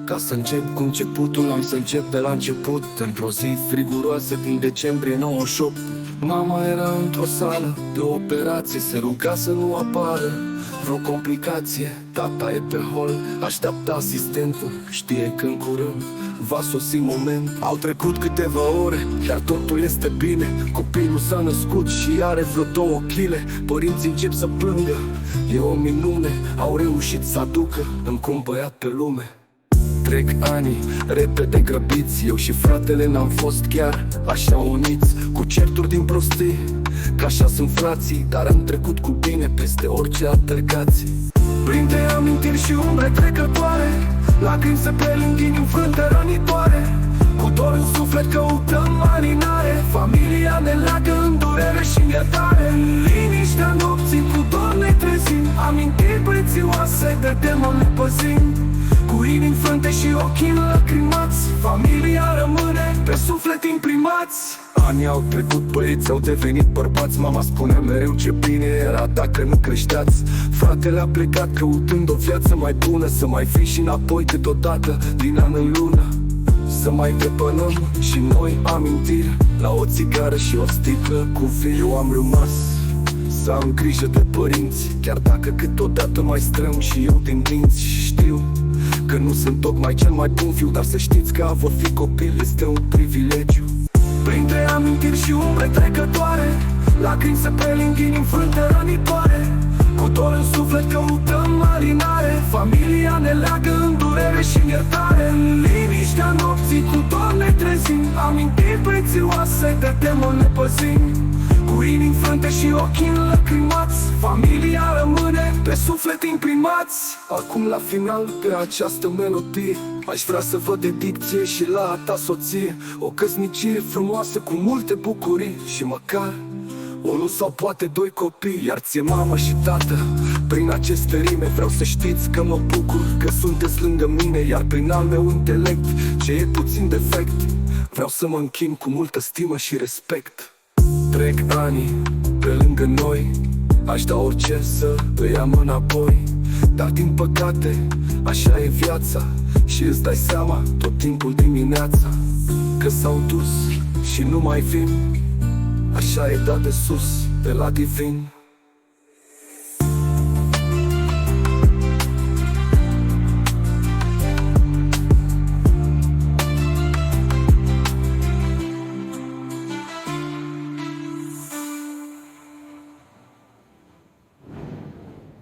Ca să încep cu începutul, am să încep de la început. Într-o zi friguroasă din decembrie 98, mama era într-o sală de operație, se ruga să nu apară vreo complicație. Tata e pe hol, așteaptă asistentul, știe că în curând va sosi moment. Au trecut câteva ore, dar totul este bine. Copilul s-a născut și are vreo 2 chile. Părinții încep să plângă, e o minune. Au reușit să aducă încă un băiat pe lume. Trec ani, repede grăbiți. Eu și fratele n-am fost chiar așa uniți, cu certuri din prostii, că așa sunt frații. Dar am trecut cu bine peste orice altercații. Printre amintiri și umbre trecătoare, lacrimi se preling în înfrânte rănitoare. Cu dor în suflet căutăm alinare, familia ne leagă în durere și în iertare. În liniștea nopții cu dor ne trezim, amintiri prețioase de demon ne păzim. Cu inimi în frânte și ochii înlăcrimați, familia rămâne pe suflet imprimați. Anii au trecut, băieți au devenit bărbați. Mama spunea mereu ce bine era dacă nu creșteați. Fratele a plecat căutând o viață mai bună, să mai fii și înapoi câteodată din an în lună. Să mai depănăm și noi amintiri, la o țigară și o sticlă cu vin. Eu am rămas să am grijă de părinți, chiar dacă câteodată mai strâng și eu din dinți. Și știu că nu sunt tocmai cel mai bun fiu, dar să știți că a vor fi copil este un privilegiu. Printre amintiri și umbre trecătoare, lacrimi se preling în frânte rănitoare. Cu dor în suflet căutăm alinare, familia ne leagă în durere și în iertare. În liniștea nopții cu dor ne trezim, amintiri prețioase de demon ne păzim. Cu inimi în frânte și ochii înlăcrimați, familia rămâne pe suflet imprimați. Acum la final pe această melodie aș vrea să vă dedic ție și la a ta soție o căsnicie frumoasă cu multe bucurii și măcar unul sau poate 2 copii. Iar ție mamă și tată, prin aceste rime vreau să știți că mă bucur că sunteți lângă mine. Iar prin al meu intelect, ce e puțin defect, vreau să mă închin cu multă stimă și respect. Trec ani pe lângă noi, aș da orice să îi am înapoi. Dar din păcate, așa e viața și îți dai seama tot timpul dimineața că s-au dus și nu mai vin. Așa e dat de sus, de la divin.